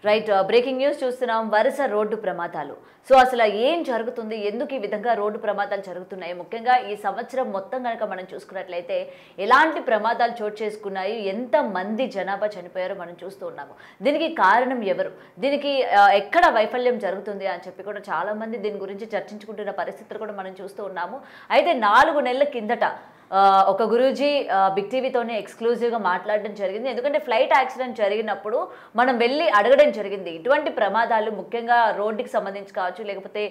Right. Breaking news చూస్తున్నాం. వరుస road ప్రమాదాలు. సో అసలు ఏం జరుగుతుంది? ఎందుకు ఈ విధంగా రోడ్డు ప్రమాదాలు జరుగుతున్నాయి? ముఖ్యంగా ఈ సంవత్సరం మొత్తం గనక మనం చూసుకున్నట్లయితే ఎలాంటి ప్రమాదాలు చోటు చేసుకున్నాయి? ఎంత మంది జనాభా చనిపోయారో మనం చూస్తూ ఉన్నాము. దీనికి కారణం ఎవరు? దీనికి ఎక్కడ వైఫల్యం జరుగుతుంది అని చెప్పి కూడా చాలా మంది దీని గురించి చర్చించుకుంటున్న పరిస్థితులు కూడా మనం చూస్తూ ఉన్నాము. అయితే 4 నెలల కిందట ఒక గురూజీ బిగ్ టీవీతోనే ఎక్స్క్లూజివ్గా మాట్లాడడం జరిగింది. ఎందుకంటే ఫ్లైట్ యాక్సిడెంట్ జరిగినప్పుడు మనం వెళ్ళి అడగడం జరిగింది. ఇటువంటి ప్రమాదాలు ముఖ్యంగా రోడ్డుకి సంబంధించి కావచ్చు, లేకపోతే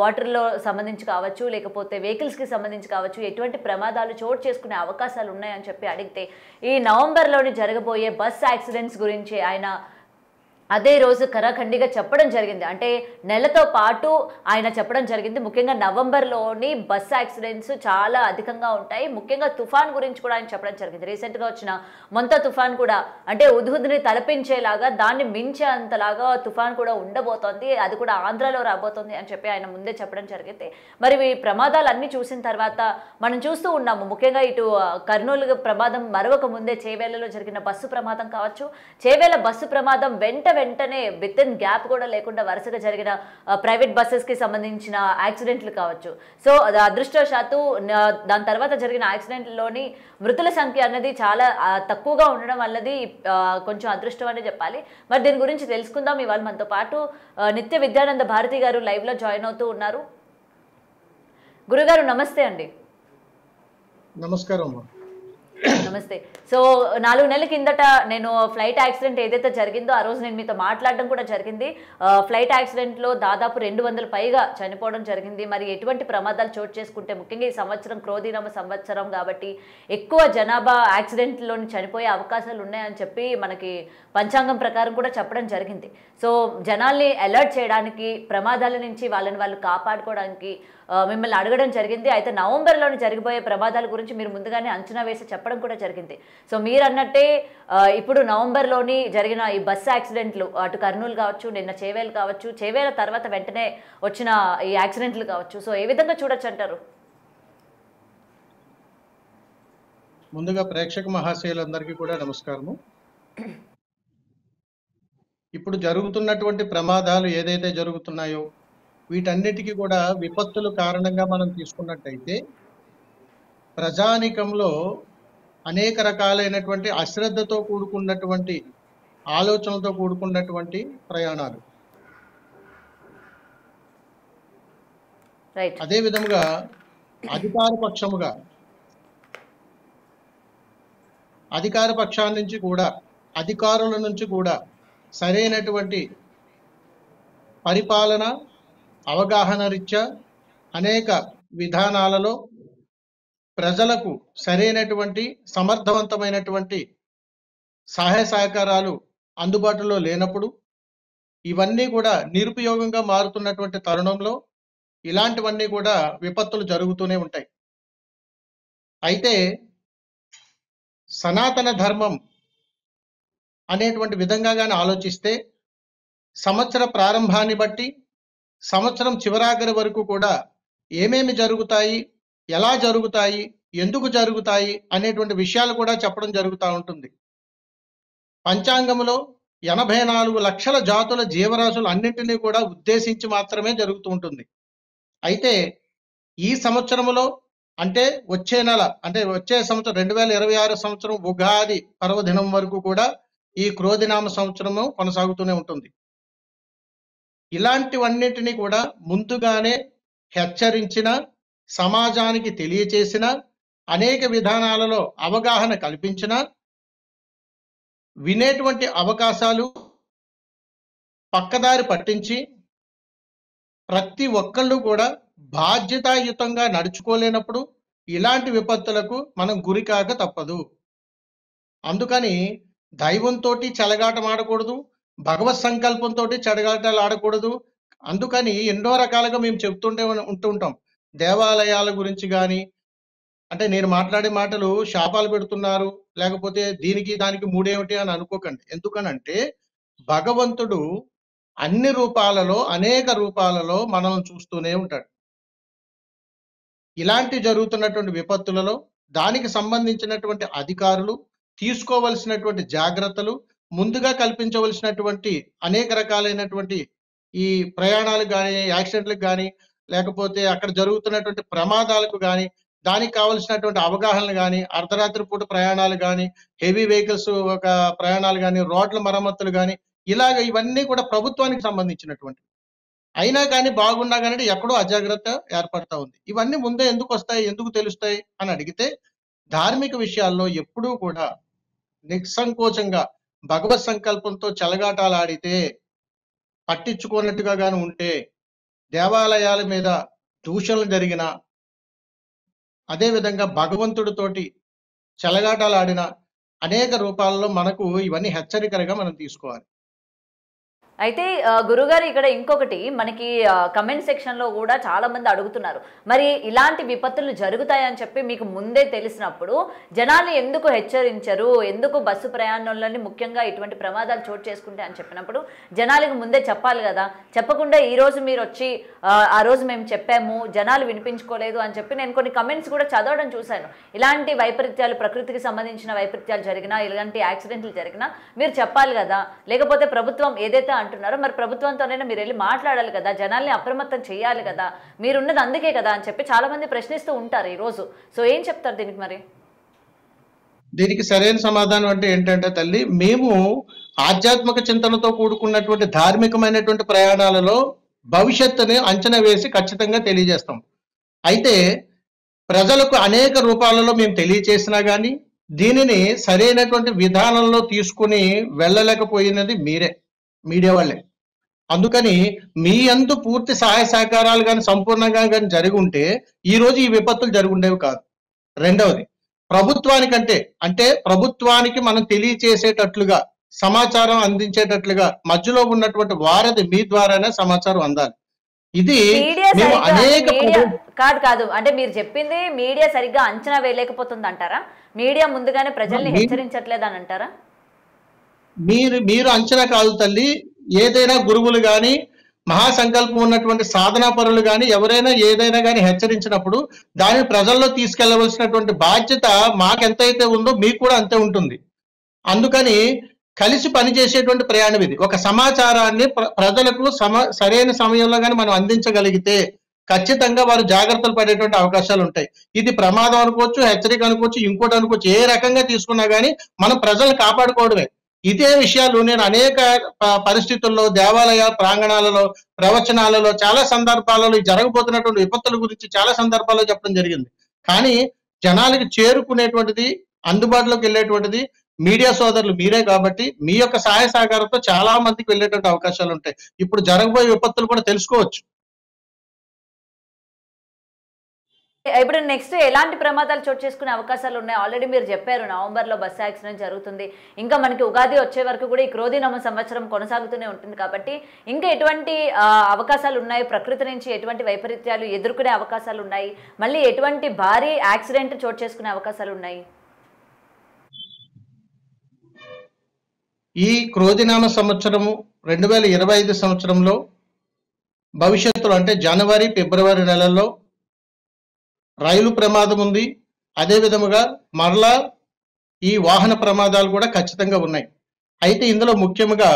వాటర్లో సంబంధించి కావచ్చు, లేకపోతే వెహికల్స్కి సంబంధించి కావచ్చు, ఎటువంటి ప్రమాదాలు చోటు చేసుకునే అవకాశాలు ఉన్నాయని చెప్పి అడిగితే ఈ నవంబర్లోని జరగబోయే బస్ యాక్సిడెంట్స్ గురించి ఆయన అదే రోజు కరాఖండిగా చెప్పడం జరిగింది. అంటే నెలతో పాటు ఆయన చెప్పడం జరిగింది. ముఖ్యంగా నవంబర్లోని బస్ యాక్సిడెంట్స్ చాలా అధికంగా ఉంటాయి. ముఖ్యంగా తుఫాన్ గురించి కూడా ఆయన చెప్పడం జరిగింది. రీసెంట్గా వచ్చిన మొంతా తుఫాన్ కూడా అంటే ఉద్హుద్ని తలపించేలాగా దాన్ని మించే అంతలాగా తుఫాన్ కూడా ఉండబోతోంది. అది కూడా ఆంధ్రాలో రాబోతోంది అని చెప్పి ఆయన ముందే చెప్పడం జరిగింది. మరి ఈ ప్రమాదాలన్నీ చూసిన తర్వాత మనం చూస్తూ ఉన్నాము. ముఖ్యంగా ఇటు కర్నూలు ప్రమాదం మరొక ముందే చేవేళ్లలో జరిగిన బస్సు ప్రమాదం కావచ్చు, చేవేళ్ల బస్సు ప్రమాదం వెంటనే వితిన్ గ్యాప్ కూడా లేకుండా వరుసగా జరిగిన ప్రైవేట్ బస్సెస్కి సంబంధించిన యాక్సిడెంట్లు కావచ్చు. సో అదృష్టవశాత్తు దాని తర్వాత జరిగిన యాక్సిడెంట్లోని మృతుల సంఖ్య అన్నది చాలా తక్కువగా ఉండడం వల్లది కొంచెం అదృష్టం అనే చెప్పాలి. మరి దీని గురించి తెలుసుకుందాం. ఇవాళ మనతో పాటు నిత్య విద్యానంద భారతి గారు లైవ్లో జాయిన్ అవుతూ ఉన్నారు. గురుగారు నమస్తే అండి. నమస్కారం. నమస్తే. సో 4 నెలల కిందట నేను ఫ్లైట్ యాక్సిడెంట్ ఏదైతే జరిగిందో ఆ రోజు నేను మీతో మాట్లాడడం కూడా జరిగింది. ఫ్లైట్ యాక్సిడెంట్లో దాదాపు 200 పైగా చనిపోవడం జరిగింది. మరి ఎటువంటి ప్రమాదాలు చోటు చేసుకుంటే ముఖ్యంగా ఈ సంవత్సరం క్రోధినామ సంవత్సరం కాబట్టి ఎక్కువ జనాభా యాక్సిడెంట్లోని చనిపోయే అవకాశాలు ఉన్నాయని చెప్పి మనకి పంచాంగం ప్రకారం కూడా చెప్పడం జరిగింది. సో జనాల్ని అలర్ట్ చేయడానికి, ప్రమాదాల నుంచి వాళ్ళు కాపాడుకోవడానికి మిమ్మల్ని అడగడం జరిగింది. అయితే నవంబర్లోని జరిగిపోయే ప్రమాదాల గురించి మీరు ముందుగానే అంచనా వేసి చెప్పడం కూడా జరిగింది. సో మీరు అన్నట్టే ఇప్పుడు నవంబర్లోని జరిగిన ఈ బస్సు యాక్సిడెంట్లు అటు కర్నూలు కావచ్చు, నిన్న చేవేలు కావచ్చు, చేవేల తర్వాత వెంటనే వచ్చిన ఈ యాక్సిడెంట్లు కావచ్చు, సో ఏ విధంగా చూడొచ్చు అంటారు? ముందుగా ప్రేక్షక మహాశయులందరికీ కూడా నమస్కారము. ఇప్పుడు జరుగుతున్నటువంటి ప్రమాదాలు ఏదైతే జరుగుతున్నాయో వీటన్నిటికీ కూడా విపత్తుల కారణంగా మనం తీసుకున్నట్టయితే ప్రజానికంలో అనేక రకాలైనటువంటి అశ్రద్ధతో కూడుకున్నటువంటి ఆలోచనలతో కూడుకున్నటువంటి ప్రయాణాలు. అదే విధముగా అధికార పక్షాల నుంచి కూడా అధికారుల నుంచి కూడా సరైనటువంటి పరిపాలన అవగాహన రీత్యా అనేక విధానాలలో ప్రజలకు సరైనటువంటి సమర్థవంతమైనటువంటి సహాయ సహకారాలు అందుబాటులో లేనప్పుడు ఇవన్నీ కూడా నిరుపయోగంగా మారుతున్నటువంటి తరుణంలో ఇలాంటివన్నీ కూడా విపత్తులు జరుగుతూనే ఉంటాయి. అయితే సనాతన ధర్మం అనేటువంటి విధంగా కానీ ఆలోచిస్తే సంవత్సర ప్రారంభాన్ని బట్టి సంవత్సరం చివరాఖరి వరకు కూడా ఏమేమి జరుగుతాయి, ఎలా జరుగుతాయి, ఎందుకు జరుగుతాయి అనేటువంటి విషయాలు కూడా చెప్పడం జరుగుతూ ఉంటుంది. పంచాంగంలో 84 లక్షల జాతుల జీవరాశులు అన్నింటినీ కూడా ఉద్దేశించి మాత్రమే జరుగుతూ ఉంటుంది. అయితే ఈ సంవత్సరంలో అంటే వచ్చే నెల అంటే వచ్చే సంవత్సరం 2026 సంవత్సరం ఉగాది పర్వదినం వరకు కూడా ఈ క్రోధినామ సంవత్సరము కొనసాగుతూనే ఉంటుంది. ఇలాంటివన్నిటినీ కూడా ముందుగానే హెచ్చరించిన, సమాజానికి తెలియచేసిన, అనేక విధానాలలో అవగాహన కల్పించిన వినేటువంటి అవకాశాలు పక్కదారి పట్టించి ప్రతి ఒక్కళ్ళు కూడా బాధ్యతాయుతంగా నడుచుకోలేనప్పుడు ఇలాంటి విపత్తులకు మనం గురికాక తప్పదు. అందుకని దైవంతో చెలగాటం ఆడకూడదు, భగవత్ సంకల్పంతో చెడగాటాలు ఆడకూడదు. అందుకని ఎన్నో రకాలుగా మేము ఉంటుంటాం. దేవాలయాల గురించి కానీ అంటే నేను మాట్లాడే మాటలు శాపాలు పెడుతున్నారు, లేకపోతే దీనికి దానికి మూడేమిటి అని అనుకోకండి. ఎందుకనంటే భగవంతుడు అన్ని రూపాలలో అనేక రూపాలలో మనం చూస్తూనే ఉంటాడు. ఇలాంటి జరుగుతున్నటువంటి విపత్తులలో దానికి సంబంధించినటువంటి అధికారులు తీసుకోవలసినటువంటి జాగ్రత్తలు ముందుగా కల్పించవలసినటువంటి అనేక రకాలైనటువంటి ఈ ప్రయాణాలు కానీ, యాక్సిడెంట్లకు కానీ, లేకపోతే అక్కడ జరుగుతున్నటువంటి ప్రమాదాలకు కానీ, దానికి కావలసినటువంటి అవగాహనలు కానీ, అర్ధరాత్రి పూట ప్రయాణాలు కానీ, హెవీ వెహికల్స్ ఒక ప్రయాణాలు కానీ, రోడ్ల మరమ్మతులు కానీ, ఇలాగ ఇవన్నీ కూడా ప్రభుత్వానికి సంబంధించినటువంటివి. అయినా కానీ బాగున్నా కానీ ఎక్కడో అజాగ్రత్త ఏర్పడతా ఉంది. ఇవన్నీ ముందే ఎందుకు వస్తాయి, ఎందుకు తెలుస్తాయి అని అడిగితే, ధార్మిక విషయాల్లో ఎప్పుడూ కూడా నిస్సంకోచంగా భగవత్ సంకల్పంతో చెలగాటాలాడితే, పట్టించుకోనట్టుగా గాని ఉంటే, దేవాలయాల మీద దూషణలు జరిగిన, అదే విధంగా భగవంతుడితోటి చెలగాటాలాడిన అనేక రూపాల్లో మనకు ఇవన్నీ హెచ్చరికలుగా మనం తీసుకోవాలి. అయితే గురుగారు ఇక్కడ ఇంకొకటి మనకి కమెంట్ సెక్షన్లో కూడా చాలా మంది అడుగుతున్నారు, మరి ఇలాంటి విపత్తులు జరుగుతాయని చెప్పి మీకు ముందే తెలిసినప్పుడు జనాలు ఎందుకు హెచ్చరించరు, ఎందుకు బస్సు ప్రయాణంలోని ముఖ్యంగా ఇటువంటి ప్రమాదాలు చోటు చేసుకుంటే అని చెప్పినప్పుడు జనాలకు ముందే చెప్పాలి కదా. చెప్పకుండా ఈ రోజు మీరు వచ్చి ఆ రోజు మేము చెప్పాము జనాలు వినిపించుకోలేదు అని చెప్పి నేను కొన్ని కమెంట్స్ కూడా చదవడం చూశాను. ఇలాంటి వైపరీత్యాలు, ప్రకృతికి సంబంధించిన వైపరీత్యాలు జరిగినా, ఇలాంటి యాక్సిడెంట్లు జరిగినా మీరు చెప్పాలి కదా, లేకపోతే ప్రభుత్వం ఏదైతే అంటున్నారో మరి ప్రభుత్వంతోనైనా మీరు వెళ్ళి మాట్లాడాలి కదా, జనాల్ని అప్రమత్తం చేయాలి కదా, మీరున్నది అందుకే కదా అని చెప్పి చాలా మంది ప్రశ్నిస్తూ ఉంటారు ఈ రోజు. సో ఏం చెప్తారు దీనికి? మరి దీనికి సరైన సమాధానం అంటే ఏంటంటే తల్లి, మేము ఆధ్యాత్మిక చింతనతో కూడుకున్నటువంటి ధార్మికమైనటువంటి ప్రయాణాలలో భవిష్యత్తుని అంచనా వేసి ఖచ్చితంగా తెలియజేస్తాం. అయితే ప్రజలకు అనేక రూపాలలో మేము తెలియచేసినా కానీ దీనిని సరైనటువంటి విధానంలో తీసుకుని వెళ్ళలేకపోయినది మీడియా వాళ్ళే. అందుకని మీ అందు పూర్తి సహాయ సహకారాలు కానీ సంపూర్ణంగా కానీ జరిగి ఉంటే ఈ రోజు ఈ విపత్తులు జరిగి ఉండేవి కాదు. రెండవది, అంటే ప్రభుత్వానికి మనం తెలియచేసేటట్లుగా, సమాచారం అందించేటట్లుగా మధ్యలో ఉన్నటువంటి వారధి మీ ద్వారానే సమాచారం అందాలి. ఇది మేము అనేక కాదు అంటే మీరు చెప్పింది మీడియా సరిగ్గా అంచనా వేయలేకపోతుంది అంటారా? మీడియా ముందుగానే ప్రజల్ని హెచ్చరించట్లేదని అంటారా? మీరు అంచనా కాదు తల్లి, ఏదైనా గురువులు కానీ, మహాసంకల్పం ఉన్నటువంటి సాధనా పరులు కానీ, ఎవరైనా ఏదైనా కానీ హెచ్చరించినప్పుడు దానిని ప్రజల్లో తీసుకెళ్లవలసినటువంటి బాధ్యత మాకెంతైతే ఉందో మీకు కూడా అంతే ఉంటుంది. అందుకని కలిసి పనిచేసేటువంటి ప్రయాణం ఇది. ఒక సమాచారాన్ని ప్రజలకు సరైన సమయంలో కానీ మనం అందించగలిగితే ఖచ్చితంగా వారు జాగ్రత్తలు పడేటువంటి అవకాశాలు ఉంటాయి. ఇది ప్రమాదం అనుకోవచ్చు, హెచ్చరిక అనుకోవచ్చు, ఇంకోటి అనుకోవచ్చు, ఏ రకంగా తీసుకున్నా కానీ మనం ప్రజలను కాపాడుకోవడమే. ఇదే విషయాలు నేను అనేక పరిస్థితుల్లో, దేవాలయ ప్రాంగణాలలో, ప్రవచనాలలో, చాలా సందర్భాలలో జరగబోతున్నటువంటి విపత్తుల గురించి చాలా సందర్భాల్లో చెప్పడం జరిగింది. కానీ జనాలకి చేరుకునేటువంటిది, అందుబాటులోకి వెళ్ళేటువంటిది మీడియా సోదరులు మీరే కాబట్టి మీ యొక్క సహాయ సహకారంతో చాలా మందికి వెళ్ళేటువంటి అవకాశాలు ఉంటాయి. ఇప్పుడు జరగబోయే విపత్తులు కూడా తెలుసుకోవచ్చు. ఇప్పుడు నెక్స్ట్ ఎలాంటి ప్రమాదాలు చోటు చేసుకునే అవకాశాలు ఉన్నాయి? ఆల్రెడీ మీరు చెప్పారు నవంబర్లో బస్సు యాక్సిడెంట్ జరుగుతుంది, ఇంకా మనకి ఉగాది వచ్చే వరకు కూడా ఈ క్రోధినామ సంవత్సరం కొనసాగుతూనే ఉంటుంది కాబట్టి ఇంకా ఎటువంటి అవకాశాలు ఉన్నాయి? ప్రకృతి నుంచి ఎటువంటి వైపరీత్యాలు ఎదుర్కొనే అవకాశాలు ఉన్నాయి? మళ్ళీ ఎటువంటి భారీ యాక్సిడెంట్ చోటు చేసుకునే అవకాశాలు ఉన్నాయి? ఈ క్రోధినామ సంవత్సరము 2025 సంవత్సరంలో భవిష్యత్తులో అంటే జనవరి, ఫిబ్రవరి నెలల్లో రైలు ప్రమాదం ఉంది. అదే విధముగా మరలా ఈ వాహన ప్రమాదాలు కూడా ఖచ్చితంగా ఉన్నాయి. అయితే ఇందులో ముఖ్యంగా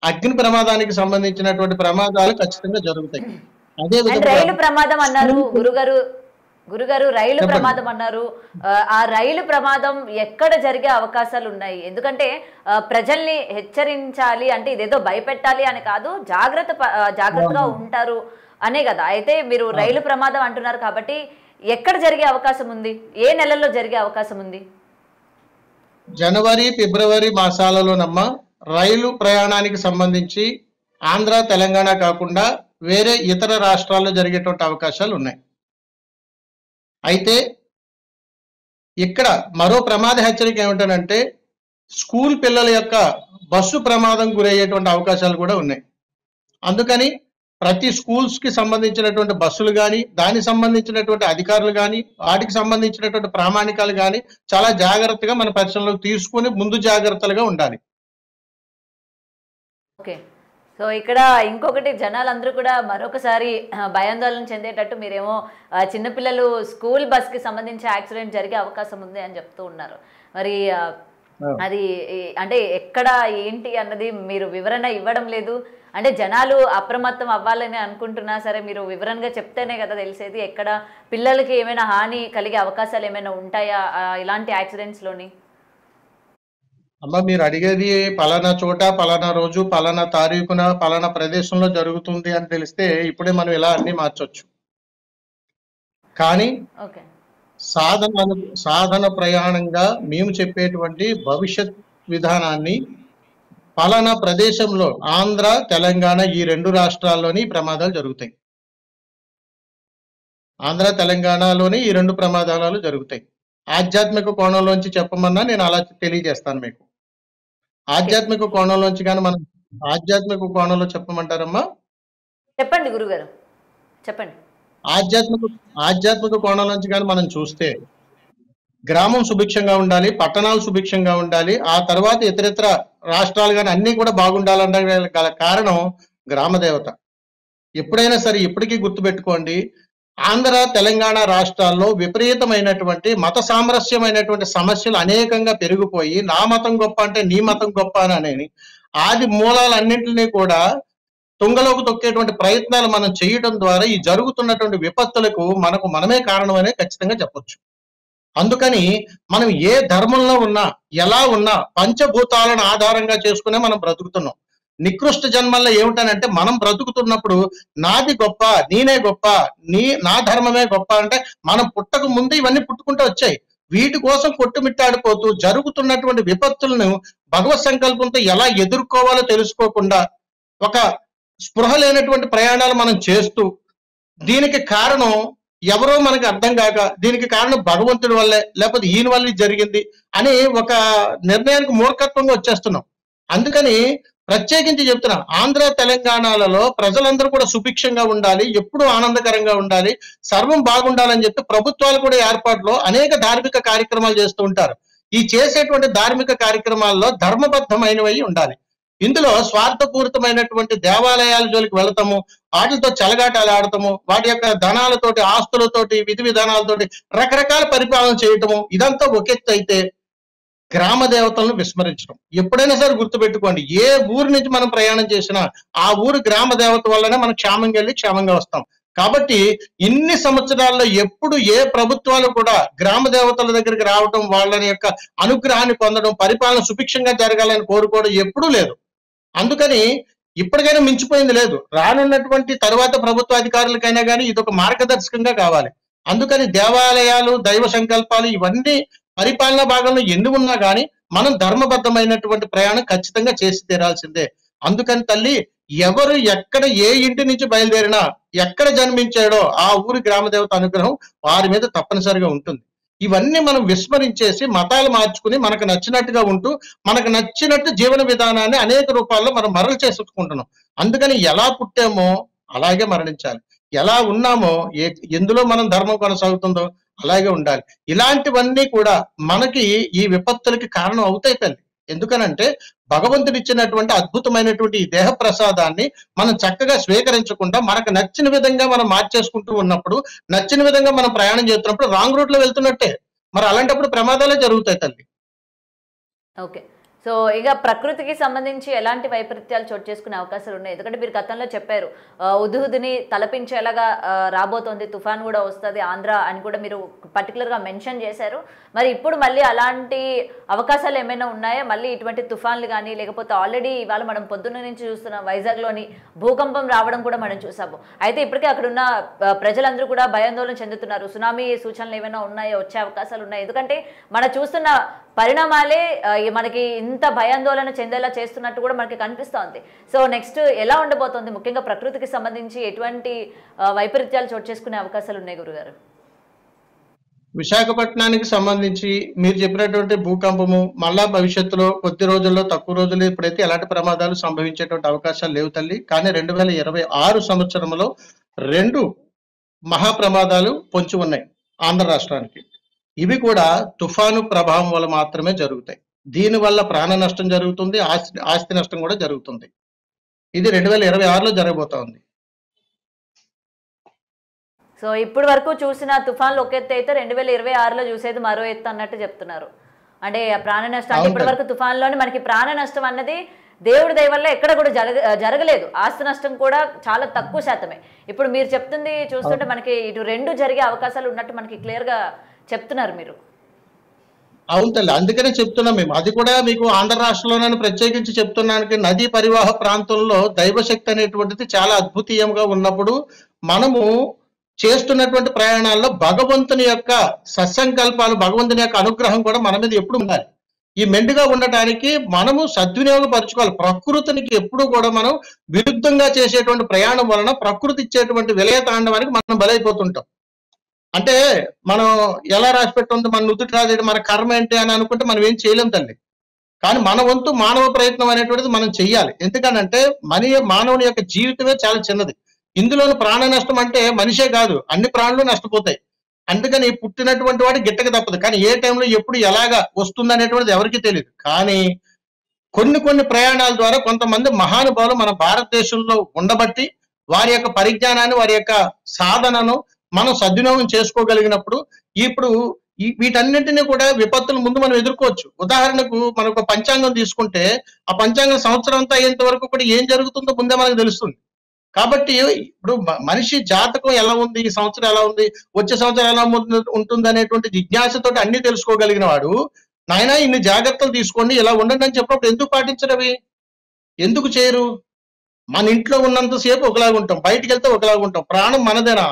అగ్ని ప్రమాదానికి సంబంధించినటువంటి ప్రమాదాలు ఖచ్చితంగా జరుగుతాయి. అదే విధంగా రైలు ప్రమాదం అన్నారు గురుగారు, రైలు ప్రమాదం అన్నారు. ఆ రైలు ప్రమాదం ఎక్కడ జరిగే అవకాశాలు ఉన్నాయి? ఎందుకంటే ప్రజల్ని హెచ్చరించాలి అంటే ఇదేదో భయపెట్టాలి అని కాదు, జాగ్రత్తగా ఉంటారు అనే కదా. అయితే మీరు రైలు ప్రమాదం అంటున్నారు కాబట్టి ఎక్కడ జరిగే అవకాశం ఉంది? ఏ నెలల్లో జరిగే అవకాశం ఉంది? జనవరి, ఫిబ్రవరి మాసాలలోనమ్మ రైలు ప్రయాణానికి సంబంధించి ఆంధ్ర, తెలంగాణ కాకుండా వేరే ఇతర రాష్ట్రాల్లో జరిగేటువంటి అవకాశాలు ఉన్నాయి. అయితే ఇక్కడ మరో ప్రమాద హెచ్చరిక ఏమిటంటే స్కూల్ పిల్లల యొక్క బస్సు ప్రమాదం గురయ్యేటువంటి అవకాశాలు కూడా ఉన్నాయి. అందుకని ప్రతి స్కూల్స్ కి సంబంధించినటువంటి బస్సులు కానీ, దానికి సంబంధించినటువంటి అధికారులు కానీ, వాటికి సంబంధించినటువంటి ప్రామాణికాలు కానీ చాలా జాగ్రత్తగా మన పరిశీలనలోకి తీసుకుని ముందు జాగ్రత్తలుగా ఉండాలి. ఓకే, సో ఇక్కడ ఇంకొకటి జనాలందరూ కూడా మరొకసారి భయాందోళన చెందేటట్టు మీరేమో చిన్నపిల్లలు స్కూల్ బస్కి సంబంధించి యాక్సిడెంట్ జరిగే అవకాశం ఉంది అని చెప్తూ ఉన్నారు. మరి అది అంటే ఎక్కడ ఏంటి అన్నది మీరు వివరణ ఇవ్వడం లేదు. అంటే జనాలు అప్రమత్తం అవ్వాలని అనుకుంటున్నా సరే మీరు వివరణగా చెప్తేనే కదా తెలిసేది. ఎక్కడ పిల్లలకి ఏమైనా హాని కలిగే అవకాశాలు ఏమైనా ఉంటాయా ఇలాంటి యాక్సిడెంట్స్లోని? అమ్మ, మీరు అడిగేది పలానా చోట, పలానా రోజు, పలానా తారీఖున, పలానా ప్రదేశంలో జరుగుతుంది అని తెలిస్తే ఇప్పుడే మనం ఇలా అన్ని మార్చొచ్చు. కానీ ఓకే. సాధన ప్రయాణంగా మేము చెప్పేటువంటి భవిష్యత్ విధానాన్ని పలానా ప్రదేశంలో ఆంధ్ర, తెలంగాణ ఈ 2 రాష్ట్రాల్లోని ప్రమాదాలు జరుగుతాయి. ఆంధ్ర, తెలంగాణలోని ఈ 2 ప్రమాదాలు జరుగుతాయి. ఆధ్యాత్మిక కోణంలోంచి చెప్పమన్నా నేను అలా తెలియజేస్తాను మీకు. ఆధ్యాత్మిక కోణంలోంచి కానీ మనం ఆధ్యాత్మిక కోణంలో చెప్పమంటారమ్మా? చెప్పండి గురుగారు, చెప్పండి. ఆధ్యాత్మిక కోణంలోంచి కానీ మనం చూస్తే గ్రామం సుభిక్షంగా ఉండాలి, పట్టణాలు సుభిక్షంగా ఉండాలి, ఆ తర్వాత ఇతరితర రాష్ట్రాలు కానీ అన్ని కూడా బాగుండాలన్న గల కారణం గ్రామదేవత. ఎప్పుడైనా సరే ఇప్పటికీ గుర్తుపెట్టుకోండి, ఆంధ్ర, తెలంగాణ రాష్ట్రాల్లో విపరీతమైనటువంటి మత సామరస్యమైనటువంటి సమస్యలు అనేకంగా పెరిగిపోయి నా మతం గొప్ప అంటే నీ మతం గొప్ప అని ఆది మూలాలన్నింటినీ కూడా తుంగలోకి తొక్కేటువంటి ప్రయత్నాలు మనం చేయడం ద్వారా ఈ జరుగుతున్నటువంటి విపత్తులకు మనమే కారణమనే ఖచ్చితంగా చెప్పొచ్చు. అందుకని మనం ఏ ధర్మంలో ఉన్నా, ఎలా ఉన్నా పంచభూతాలను ఆధారంగా చేసుకునే మనం బ్రతుకుతున్నాం. నికృష్ట జన్మల్లో ఏమిటనంటే మనం బ్రతుకుతున్నప్పుడు నాది గొప్ప, నేనే గొప్ప, నా ధర్మమే గొప్ప అంటే మనం పుట్టక ముందు ఇవన్నీ పుట్టుకుంటూ వచ్చాయి. వీటి కోసం కొట్టుమిట్టాడిపోతూ జరుగుతున్నటువంటి విపత్తులను భగవత్ సంకల్పంతో ఎలా ఎదుర్కోవాలో తెలుసుకోకుండా ఒక స్పృహ లేనటువంటి ప్రయాణాలు మనం చేస్తూ దీనికి కారణం ఎవరో మనకి అర్థం కాక దీనికి కారణం భగవంతుడి వల్లే లేకపోతే ఈయన వల్ల జరిగింది అని ఒక నిర్ణయానికి మూర్ఖత్వంగా వచ్చేస్తున్నాం. అందుకని ప్రత్యేకించి చెప్తున్నా, ఆంధ్ర తెలంగాణలలో ప్రజలందరూ కూడా సుభిక్షంగా ఉండాలి, ఎప్పుడూ ఆనందకరంగా ఉండాలి, సర్వం బాగుండాలని చెప్పి ప్రభుత్వాలు కూడా ఏర్పాటులో అనేక ధార్మిక కార్యక్రమాలు చేస్తూ ఉంటారు. ఈ చేసేటువంటి ధార్మిక కార్యక్రమాల్లో ధర్మబద్ధమైనవి ఉండాలి. ఇందులో స్వార్థపూరితమైనటువంటి దేవాలయాల జోలికి వెళతాము, వాటితో చెలగాటాలు ఆడతాము, వాటి యొక్క ధనాలతోటి, ఆస్తులతోటి, విధి విధానాలతోటి రకరకాల పరిపాలన చేయటము, ఇదంతా ఒక ఎత్తు అయితే గ్రామ దేవతలను విస్మరించడం. ఎప్పుడైనా సరే గుర్తుపెట్టుకోండి, ఏ ఊరు నుంచి మనం ప్రయాణం చేసినా ఆ ఊరు గ్రామ దేవత వల్లనే మనం క్షేమంగా వెళ్ళి క్షేమంగా వస్తాం. కాబట్టి ఇన్ని సంవత్సరాల్లో ఎప్పుడు ఏ ప్రభుత్వాలు కూడా గ్రామ దేవతల దగ్గరికి రావడం, వాళ్ళని యొక్క అనుగ్రహాన్ని పొందడం, పరిపాలన సుభిక్షంగా జరగాలని కోరుకోవడం ఎప్పుడూ లేదు. అందుకని ఇప్పటికైనా మించిపోయింది లేదు. రానున్నటువంటి తరువాత ప్రభుత్వ అధికారులకైనా కానీ ఇది ఒక మార్గదర్శకంగా కావాలి. అందుకని దేవాలయాలు, దైవ సంకల్పాలు ఇవన్నీ పరిపాలనా భాగంలో ఎన్ని ఉన్నా కానీ మనం ధర్మబద్ధమైనటువంటి ప్రయాణం ఖచ్చితంగా చేసి తీరాల్సిందే. అందుకని తల్లి, ఎవరు ఎక్కడ ఏ ఇంటి నుంచి బయలుదేరినా, ఎక్కడ జన్మించాడో ఆ ఊరి గ్రామదేవత అనుగ్రహం వారి మీద తప్పనిసరిగా ఉంటుంది. ఇవన్నీ మనం విస్మరించేసి మతాలు మార్చుకుని మనకు నచ్చినట్టుగా ఉంటూ మనకు నచ్చినట్టు జీవన విధానాన్ని అనేక రూపాల్లో మనం మరలు చేసుకుంటున్నాం. అందుకని ఎలా పుట్టామో అలాగే మరణించాలి, ఎలా ఉన్నామో ఎందులో మనం ధర్మం కొనసాగుతుందో అలాగే ఉండాలి. ఇలాంటివన్నీ కూడా మనకి ఈ విపత్తులకి కారణం అవుతాయి తల్లి. ఎందుకనంటే భగవంతుడు ఇచ్చినటువంటి అద్భుతమైనటువంటి ఈ దేహ ప్రసాదాన్ని మనం చక్కగా స్వీకరించకుండా మనకు నచ్చిన విధంగా మనం మార్చేసుకుంటూ ఉన్నప్పుడు, నచ్చిన విధంగా మనం ప్రయాణం చేస్తున్నప్పుడు రాంగ్ రూట్ లో వెళ్తున్నట్టే. మరి అలాంటప్పుడు ప్రమాదాలే జరుగుతాయి తల్లి. ఓకే. సో ఇక ప్రకృతికి సంబంధించి ఎలాంటి వైపరీత్యాలు చోటు చేసుకునే అవకాశాలు ఉన్నాయి? ఎందుకంటే మీరు గతంలో చెప్పారు ఉదుహుదుని తలపించేలాగా రాబోతోంది, తుఫాన్ కూడా వస్తుంది ఆంధ్ర అని కూడా మీరు పర్టికులర్గా మెన్షన్ చేశారు. మరి ఇప్పుడు మళ్ళీ అలాంటి అవకాశాలు ఏమైనా ఉన్నాయా? మళ్ళీ ఇటువంటి తుఫాన్లు కానీ, లేకపోతే ఆల్రెడీ ఇవాళ మనం పొద్దున్న నుంచి చూస్తున్నాం వైజాగ్లోని భూకంపం రావడం కూడా మనం చూసాము. అయితే ఇప్పటికే అక్కడ ఉన్న ప్రజలందరూ కూడా భయాందోళన చెందుతున్నారు. సునామీ సూచనలు ఏమైనా ఉన్నాయో, వచ్చే అవకాశాలు ఉన్నాయి? ఎందుకంటే మనం చూస్తున్న పరిణామాలే మనకి ఇంత భయాందోళన చెందేలా చేస్తున్నట్టు కూడా మనకి కనిపిస్తోంది. సో నెక్స్ట్ ఎలా ఉండబోతోంది? ముఖ్యంగా ప్రకృతికి సంబంధించి ఎటువంటి వైపరీత్యాలు చోటు చేసుకునే అవకాశాలు ఉన్నాయి గురుగారు? విశాఖపట్నానికి సంబంధించి మీరు చెప్పినటువంటి భూకంపము మళ్ళా భవిష్యత్తులో కొద్ది రోజుల్లో, తక్కువ రోజుల్లో ఇప్పుడైతే ఎలాంటి ప్రమాదాలు సంభవించేటువంటి అవకాశాలు లేవు తల్లి. కానీ 2026 సంవత్సరంలో 2 మహాప్రమాదాలు పొంచి ఉన్నాయి ఆంధ్ర రాష్ట్రానికి. ఇవి కూడా తుఫాను ప్రభావం వల్ల మాత్రమే జరుగుతాయి. దీనివల్ల ప్రాణ నష్టం జరుగుతుంది, ఆస్తి నష్టం కూడా జరుగుతుంది. ఇది 2026లో జరగబోతా ఉంది. సో ఇప్పటి వరకు చూసిన తుఫాన్లు ఒక ఎత్తు అయితే 2026లో చూసేది మరో ఎత్తు అన్నట్టు చెప్తున్నారు. అంటే ఆ ప్రాణ నష్టం అంటే ఇప్పటి వరకు తుఫాన్లోనే మనకి ప్రాణ నష్టం అన్నది దేవుడి దయ వల్ల ఎక్కడ కూడా జరగలేదు. ఆస్తి నష్టం కూడా చాలా తక్కువ శాతమే. ఇప్పుడు మీరు చెప్తుంది చూస్తుంటే మనకి ఇటు రెండు జరిగే అవకాశాలు ఉన్నట్టు మనకి క్లియర్ గా చెప్తున్నారు మీరు. అవును తల్లి, అందుకనే చెప్తున్నాం మేము. అది కూడా మీకు ఆంధ్ర రాష్ట్రంలోనే ప్రత్యేకించి చెప్తున్నానికి, నదీ పరివాహ ప్రాంతంలో దైవశక్తి అనేటువంటిది చాలా అద్భుతీయంగా ఉన్నప్పుడు మనము చేస్తున్నటువంటి ప్రయాణాల్లో భగవంతుని యొక్క సత్సంకల్పాలు, భగవంతుని యొక్క అనుగ్రహం కూడా మన మీద ఎప్పుడు ఉండాలి. ఈ మెండుగా ఉండటానికి మనము సద్వినియోగపరచుకోవాలి. ప్రకృతికి ఎప్పుడు కూడా మనం విరుద్ధంగా చేసేటువంటి ప్రయాణం వలన ప్రకృతి ఇచ్చేటువంటి విలయ తాండవానికి మనం బలైపోతుంటాం. అంటే మనం ఎలా రాసి పెట్టుంది, మన నుదుటి రాసేది మన కర్మ ఏంటి అని అనుకుంటే మనం ఏం చేయలేం తల్లి. కానీ మన వంతు మానవ ప్రయత్నం అనేటువంటిది మనం చెయ్యాలి. ఎందుకనంటే మానవుని యొక్క జీవితమే చాలా చిన్నది. ఇందులోని ప్రాణ నష్టం అంటే మనిషే కాదు, అన్ని ప్రాణులు నష్టపోతాయి. అందుకని పుట్టినటువంటి వాడు గిట్టక తప్పదు. కానీ ఏ టైంలో ఎప్పుడు ఎలాగా వస్తుంది అనేటువంటిది ఎవరికీ తెలియదు. కానీ కొన్ని ప్రయాణాల ద్వారా కొంతమంది మహానుభావులు మన భారతదేశంలో ఉండబట్టి వారి యొక్క పరిజ్ఞానాన్ని, వారి యొక్క సాధనను మనం సద్వినియోగం చేసుకోగలిగినప్పుడు ఇప్పుడు వీటన్నింటినీ కూడా విపత్తుల ముందు మనం ఎదుర్కోవచ్చు. ఉదాహరణకు మనకు పంచాంగం తీసుకుంటే ఆ పంచాంగం సంవత్సరం అంతా అయ్యేంత వరకు కూడా ఏం జరుగుతుందో ముందే మనకు తెలుస్తుంది. కాబట్టి ఇప్పుడు మనిషి జాతకం ఎలా ఉంది, ఈ సంవత్సరం ఎలా ఉంది, వచ్చే సంవత్సరం ఎలా ఉంటుంది అనేటువంటి జిజ్ఞాసతోటి అన్ని తెలుసుకోగలిగిన వాడు, నాయన ఇన్ని జాగ్రత్తలు తీసుకోండి, ఇలా ఉండండి అని చెప్పినప్పుడు ఎందుకు పాటించరవి? ఎందుకు చేయరు? మన ఇంట్లో ఉన్నంతసేపు ఒకలాగా ఉంటాం, బయటికి వెళ్తే ఒకలాగా ఉంటాం. ప్రాణం మనదేనా?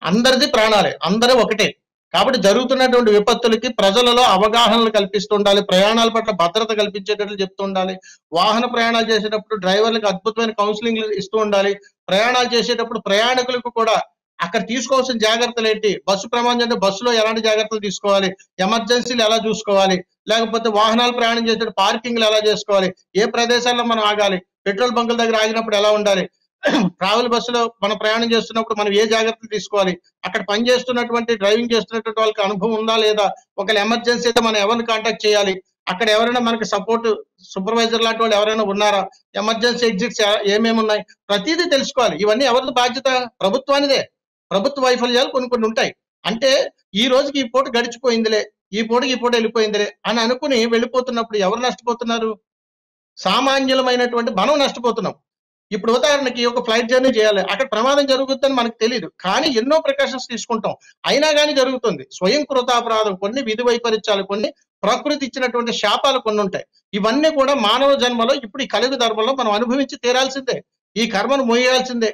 అందరిది ప్రాణాలే, అందరూ ఒకటే. కాబట్టి జరుగుతున్నటువంటి విపత్తులకి ప్రజలలో అవగాహనలు కల్పిస్తూ ఉండాలి. ప్రయాణాల పట్ల భద్రత కల్పించేటట్లు చెప్తూ ఉండాలి. వాహన ప్రయాణాలు చేసేటప్పుడు డ్రైవర్లకు అద్భుతమైన కౌన్సిలింగ్ ఇస్తూ ఉండాలి. ప్రయాణాలు చేసేటప్పుడు ప్రయాణికులకు కూడా అక్కడ తీసుకోవాల్సిన జాగ్రత్తలు ఏంటి, బస్సు ప్రమాదం అంటే బస్సులో ఎలాంటి జాగ్రత్తలు తీసుకోవాలి, ఎమర్జెన్సీలు ఎలా చూసుకోవాలి, లేకపోతే వాహనాలు ప్రయాణం చేసేటప్పుడు పార్కింగ్లు ఎలా చేసుకోవాలి, ఏ ప్రదేశాల్లో మనం ఆగాలి, పెట్రోల్ బంకుల దగ్గర ఆగినప్పుడు ఎలా ఉండాలి, ట్రావెల్ బస్సులో మనం ప్రయాణం చేస్తున్నప్పుడు మనం ఏ జాగ్రత్తలు తీసుకోవాలి, అక్కడ పనిచేస్తున్నటువంటి డ్రైవింగ్ చేస్తున్నటువంటి వాళ్ళకి అనుభవం ఉందా లేదా, ఒకవేళ ఎమర్జెన్సీ అయితే మనం ఎవరిని కాంటాక్ట్ చేయాలి, అక్కడ ఎవరైనా మనకి సపోర్ట్ సూపర్వైజర్ లాంటి వాళ్ళు ఎవరైనా ఉన్నారా, ఎమర్జెన్సీ ఎగ్జిట్స్ ఏమేమి ఉన్నాయి, ప్రతిదీ తెలుసుకోవాలి. ఇవన్నీ ఎవరిది బాధ్యత? ప్రభుత్వానిదే. ప్రభుత్వ వైఫల్యాలు కొన్ని ఉంటాయి. అంటే ఈ రోజుకి ఈ పూట గడిచిపోయిందిలే, ఈ పూట వెళ్ళిపోయిందిలే అని అనుకుని వెళ్ళిపోతున్నప్పుడు ఎవరు నష్టపోతున్నారు? సామాన్యులమైనటువంటి మనం నష్టపోతున్నాం. ఇప్పుడు ఉదాహరణకి ఒక ఫ్లైట్ జర్నీ చేయాలి, అక్కడ ప్రమాదం జరుగుతుందని మనకు తెలియదు, కానీ ఎన్నో ప్రికాషన్స్ తీసుకుంటాం, అయినా కానీ జరుగుతుంది. స్వయం కృతాపరాధం, కొన్ని విధి వైపరీత్యాలు, కొన్ని ప్రకృతి ఇచ్చినటువంటి శాపాలు కొన్ని ఉంటాయి. ఇవన్నీ కూడా మానవ జన్మలో ఇప్పుడు ఈ కలియుగ ధర్మంలో మనం అనుభవించి తీరాల్సిందే, ఈ కర్మను మోయాల్సిందే.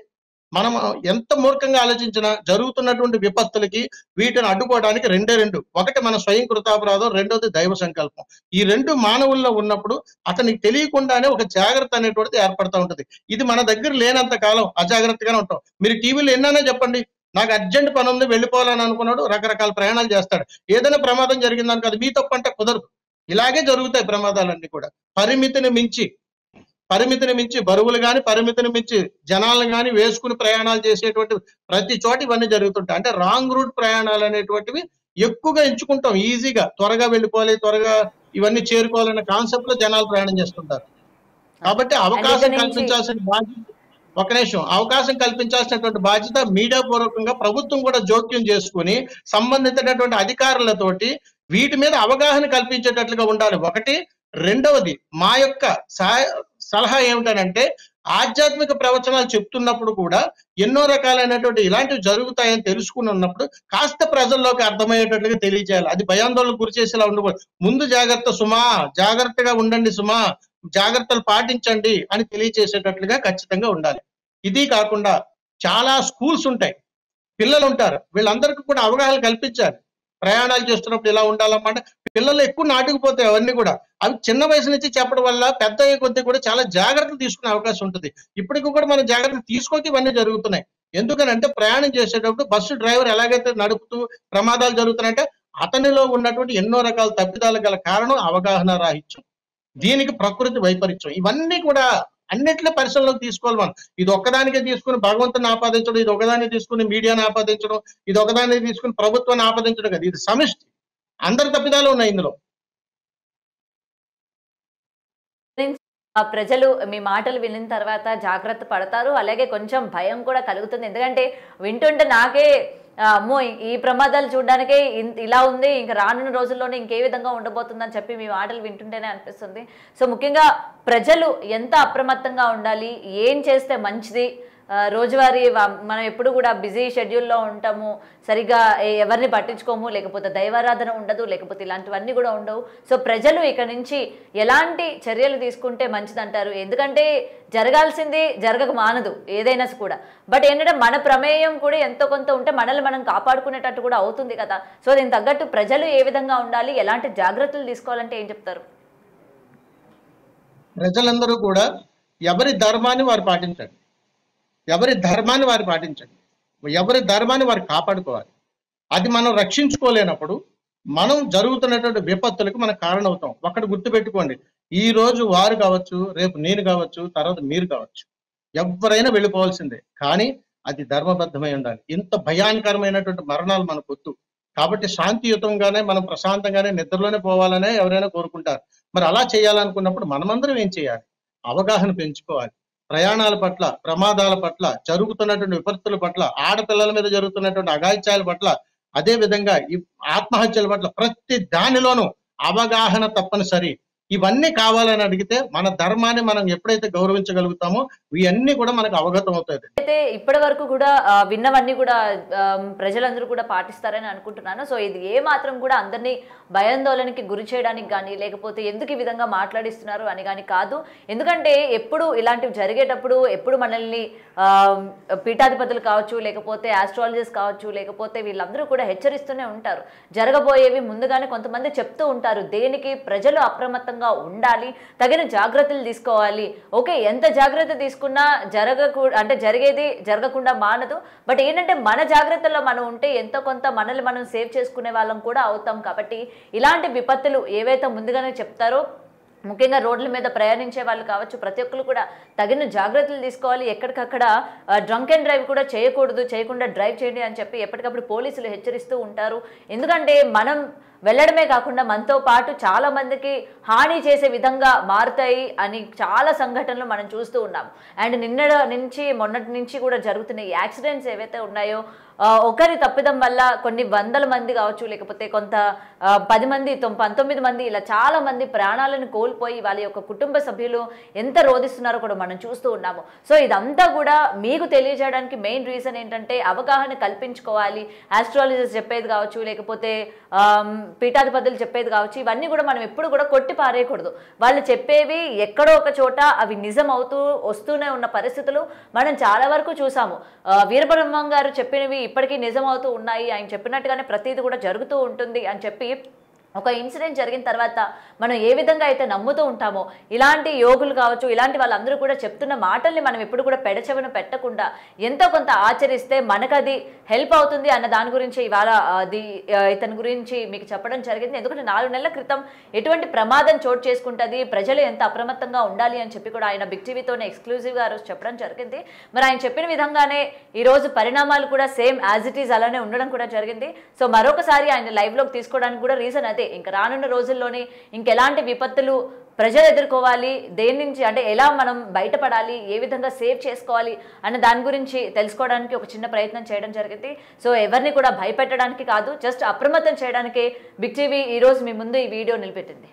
మనం ఎంత మూర్ఖంగా ఆలోచించినా జరుగుతున్నటువంటి విపత్తులకి వీటిని అడ్డుకోవడానికి రెండు. ఒకటి మన స్వయం కృతాపరాధం, రెండోది దైవ సంకల్పం. ఈ రెండు మానవుల్లో ఉన్నప్పుడు అతనికి తెలియకుండానే ఒక జాగ్రత్త అనేటువంటిది ఏర్పడతా ఉంటుంది. ఇది మన దగ్గర లేనంత కాలం అజాగ్రత్తగానే ఉంటాం. మీరు టీవీలో ఎన్నైనా చెప్పండి, నాకు అర్జెంట్ పని ఉంది వెళ్ళిపోవాలని అనుకున్నాడు, రకరకాల ప్రయాణాలు చేస్తాడు. ఏదైనా ప్రమాదం జరిగిందని కాదు, మీ తప్పు అంటే కుదరదు. ఇలాగే జరుగుతాయి ప్రమాదాలన్నీ కూడా. పరిమితిని మించి బరువులు కానీ, పరిమితిని మించి జనాలను కానీ వేసుకుని ప్రయాణాలు చేసేటువంటి ప్రతి చోట ఇవన్నీ జరుగుతుంటాయి. అంటే రాంగ్ రూట్ ప్రయాణాలు అనేటువంటివి ఎక్కువగా ఎంచుకుంటాం. ఈజీగా త్వరగా వెళ్ళిపోవాలి, త్వరగా ఇవన్నీ చేరుకోవాలనే కాన్సెప్ట్ లో జనాలు ప్రయాణం చేస్తుంటారు. కాబట్టి అవకాశం కల్పించాల్సినటువంటి బాధ్యత మీడియా పూర్వకంగా ప్రభుత్వం కూడా జోక్యం చేసుకుని సంబంధించినటువంటి అధికారులతోటి వీటి మీద అవగాహన కల్పించేటట్లుగా ఉండాలి. ఒకటి. రెండవది, మా యొక్క సలహా ఏమిటనంటే, ఆధ్యాత్మిక ప్రవచనాలు చెప్తున్నప్పుడు కూడా ఎన్నో రకాలైనటువంటి ఇలాంటివి జరుగుతాయని తెలుసుకుని ఉన్నప్పుడు కాస్త ప్రజల్లోకి అర్థమయ్యేటట్లుగా తెలియజేయాలి. అది భయాందోళనకు గురి చేసేలా ఉండకూడదు. ముందు జాగ్రత్తగా ఉండండి సుమా, జాగ్రత్తలు పాటించండి అని తెలియజేసేటట్లుగా ఖచ్చితంగా ఉండాలి. ఇది కాకుండా చాలా స్కూల్స్ ఉంటాయి, పిల్లలు ఉంటారు, వీళ్ళందరికీ కూడా అవగాహన కల్పించాలి. ప్రయాణాలు చేస్తున్నప్పుడు ఇలా ఉండాలన్నమాట. పిల్లలు ఎక్కువ నాటుకుపోతాయి అవన్నీ కూడా. అవి చిన్న వయసు నుంచి చెప్పడం వల్ల పెద్ద అయ్యే కొద్దీ కూడా చాలా జాగ్రత్తలు తీసుకునే అవకాశం ఉంటుంది. ఇప్పటికి కూడా మనం జాగ్రత్తలు తీసుకోక ఇవన్నీ జరుగుతున్నాయి. ఎందుకనంటే ప్రయాణం చేసేటప్పుడు బస్సు డ్రైవర్ ఎలాగైతే నడుపుతూ ప్రమాదాలు జరుగుతున్నాయంటే అతనిలో ఉన్నటువంటి ఎన్నో రకాల తప్పిదాలు గల కారణం అవగాహన రాహిత్యం, దీనికి ప్రకృతి వైపరీత్యం. ఇవన్నీ కూడా అన్నిట్లో పరిశీలనలోకి తీసుకోవాలి మనం. ఇది ఒక్కదానికే తీసుకుని భగవంతుని ఆపాదించడం, ఇది ఒకదాన్ని తీసుకుని మీడియాని ఆపాదించడం, ఇది ఒకదాన్ని తీసుకుని ప్రభుత్వాన్ని ఆపాదించడం కదా, ఇది సమిష్టి. అందరి తప్పిదాలు ఉన్నాయి ఇందులో. ప్రజలు మీ మాటలు వినిన తర్వాత జాగ్రత్త పడతారు. అలాగే కొంచెం భయం కూడా కలుగుతుంది. ఎందుకంటే వింటుంటే నాకే అమ్మో! ఈ ప్రమాదాలు చూడ్డానికే ఇలా ఉంది. ఇంక రానున్న రోజుల్లోనే ఇంకే విధంగా ఉండబోతుందని చెప్పి మీ మాటలు వింటుంటేనే అనిపిస్తుంది. సో ముఖ్యంగా ప్రజలు ఎంత అప్రమత్తంగా ఉండాలి? ఏం చేస్తే మంచిది? రోజువారీ మనం ఎప్పుడు కూడా బిజీ షెడ్యూల్లో ఉంటాము. సరిగ్గా ఎవరిని పట్టించుకోము, లేకపోతే దైవారాధన ఉండదు, లేకపోతే ఇలాంటివన్నీ కూడా ఉండవు. సో ప్రజలు ఇక నుంచి ఎలాంటి చర్యలు తీసుకుంటే మంచిదంటారు? ఎందుకంటే జరగాల్సింది జరగక మానదు ఏదైనా కూడా. బట్ ఏంటంటే మన ప్రమేయం కూడా ఎంతో కొంత ఉంటే మనల్ని మనం కాపాడుకునేటట్టు కూడా అవుతుంది కదా. సో దీనికి తగ్గట్టు ప్రజలు ఏ విధంగా ఉండాలి? ఎలాంటి జాగ్రత్తలు తీసుకోవాలంటే ఏం చెప్తారు? ప్రజలందరూ కూడా ఎవరి ధర్మాన్ని వారు పాటించండి. ఎవరి ధర్మాన్ని వారు పాటించండి. ఎవరి ధర్మాన్ని వారు కాపాడుకోవాలి. అది మనం రక్షించుకోలేనప్పుడు మనం జరుగుతున్నటువంటి విపత్తులకు మనం కారణం అవుతాం. ఒకటి గుర్తుపెట్టుకోండి, ఈ రోజు వారు కావచ్చు, రేపు నేను కావచ్చు, తర్వాత మీరు కావచ్చు, ఎవరైనా వెళ్ళిపోవాల్సిందే. కానీ అది ధర్మబద్ధమై ఉండాలి. ఇంత భయానకరమైనటువంటి మరణాలు మనకు వద్దు. కాబట్టి శాంతియుతంగానే మనం ప్రశాంతంగానే నిద్రలోనే పోవాలనే ఎవరైనా కోరుకుంటారు. మరి అలా చేయాలనుకున్నప్పుడు మనమందరం ఏం చేయాలి? అవగాహన పెంచుకోవాలి. ప్రయాణాల పట్ల, ప్రమాదాల పట్ల, జరుగుతున్నటువంటి విపత్తుల పట్ల, ఆడపిల్లల మీద జరుగుతున్నటువంటి అఘాయిత్యాల పట్ల, అదే విధంగా ఈ ఆత్మహత్యల పట్ల ప్రతి దానిలోనూ అవగాహన తప్పనిసరి. ఇవన్నీ కావాలని అడిగితే మన ధర్మాన్ని మనం ఎప్పుడైతే గౌరవించగలుగుతామో ఇవన్నీ కూడా మనకు అవగతం అవుతుంది. అయితే ఇప్పటి వరకు కూడా విన్నవన్నీ కూడా ప్రజలందరూ కూడా పాటిస్తారని అనుకుంటున్నాను. సో ఇది ఏ మాత్రం కూడా అందరినీ భయాందోళనకి గురి చేయడానికి కానీ, లేకపోతే ఎందుకు ఈ విధంగా మాట్లాడిస్తున్నారు అని కానీ కాదు. ఎందుకంటే ఎప్పుడు ఇలాంటివి జరిగేటప్పుడు ఎప్పుడు మనల్ని పీఠాధిపతులు కావచ్చు, లేకపోతే ఆస్ట్రాలజిస్ట్ కావచ్చు, లేకపోతే వీళ్ళందరూ కూడా హెచ్చరిస్తూనే ఉంటారు. జరగబోయేవి ముందుగానే కొంతమంది చెప్తూ ఉంటారు. దేనికి ప్రజలు అప్రమత్తంగా ఉండాలి, తగిన జాగ్రత్తలు తీసుకోవాలి. ఓకే, ఎంత జాగ్రత్త తీసుకున్నా జరిగేది జరగకుండా మానదు. బట్ ఏంటంటే మన జాగ్రత్తల్లో మనం ఉంటే ఎంతో కొంత మనల్ని మనం సేవ్ చేసుకునే వాళ్ళం కూడా అవుతాం. కాబట్టి ఇలాంటి విపత్తులు ఏవైతే ముందుగానే చెప్తారో, ముఖ్యంగా రోడ్ల మీద ప్రయాణించే వాళ్ళు కావచ్చు, ప్రతి ఒక్కరు కూడా తగిన జాగ్రత్తలు తీసుకోవాలి. ఎక్కడికక్కడ డ్రంక్ అండ్ డ్రైవ్ కూడా చేయకుండా డ్రైవ్ చేయండి అని చెప్పి ఎప్పటికప్పుడు పోలీసులు హెచ్చరిస్తూ ఉంటారు. ఎందుకంటే మనం వెళ్ళడమే కాకుండా మనతో పాటు చాలా మందికి హాని చేసే విధంగా మారుతాయి అని చాలా సంఘటనలు మనం చూస్తూ ఉన్నాం. అండ్ మొన్నటి నుంచి కూడా జరుగుతున్న ఈ యాక్సిడెంట్స్ ఏవైతే ఉన్నాయో, ఒకరి తప్పిదం వల్ల కొన్ని వందల మంది కావచ్చు, లేకపోతే కొంత 10 మంది 19 మంది ఇలా చాలా మంది ప్రాణాలను కోల్పోయి వాళ్ళ యొక్క కుటుంబ సభ్యులు ఎంత రోధిస్తున్నారో కూడా మనం చూస్తూ ఉన్నాము. సో ఇదంతా కూడా మీకు తెలియజేయడానికి మెయిన్ రీజన్ ఏంటంటే అవగాహన కల్పించుకోవాలి. ఆస్ట్రాలజిస్ట్ చెప్పేది కావచ్చు, లేకపోతే పీఠాధిపతులు చెప్పేది కావచ్చు, ఇవన్నీ కూడా మనం ఎప్పుడు కూడా కొట్టి పారేయకూడదు. వాళ్ళు చెప్పేవి ఎక్కడో ఒక చోట అవి నిజం అవుతూ వస్తూనే ఉన్న పరిస్థితులు మనం చాలా వరకు చూసాము. వీరబ్రహ్మం గారు చెప్పినవి ఇప్పటికీ నిజం అవుతూ ఉన్నాయి. ఆయన చెప్పినట్టుగానే ప్రతిదీ కూడా జరుగుతూ ఉంటుంది అని చెప్పి ఒక ఇన్సిడెంట్ జరిగిన తర్వాత మనం ఏ విధంగా అయితే నమ్ముతూ ఉంటామో, ఇలాంటి యోగులు కావచ్చు, ఇలాంటి వాళ్ళందరూ కూడా చెప్తున్న మాటల్ని మనం ఎప్పుడు కూడా పెడచెవిన పెట్టకుండా ఎంతో కొంత ఆచరిస్తే మనకు అది హెల్ప్ అవుతుంది అన్న దాని గురించి ఇవాళ ఇతని గురించి మీకు చెప్పడం జరిగింది. ఎందుకంటే 4 నెలల క్రితం ఎటువంటి ప్రమాదం చోటు చేసుకుంటుంది, ప్రజలు ఎంత అప్రమత్తంగా ఉండాలి అని చెప్పి కూడా ఆయన బిగ్ టీవీతోనే ఎక్స్క్లూజివ్గా చెప్పడం జరిగింది. మరి ఆయన చెప్పిన విధంగానే ఈరోజు పరిణామాలు కూడా సేమ్ యాజ్ ఇట్ ఈజ్ అలానే ఉండడం కూడా జరిగింది. సో మరొకసారి ఆయన లైవ్లోకి తీసుకోవడానికి కూడా రీజన్ అదే. ఇంకా రానున్న రోజుల్లోనే ఇంకెలాంటి విపత్తులు ప్రజలు ఎదుర్కోవాలి, దేని నుంచి అంటే ఎలా మనం బయటపడాలి, ఏ విధంగా సేవ్ చేసుకోవాలి అన్న దాని గురించి తెలుసుకోవడానికి ఒక చిన్న ప్రయత్నం చేయడం జరిగింది. సో ఎవరిని కూడా భయపెట్టడానికి కాదు, జస్ట్ అప్రమత్తం చేయడానికే బిగ్ టీవీ ఈరోజు మీ ముందు ఈ వీడియో నిలబెట్టింది.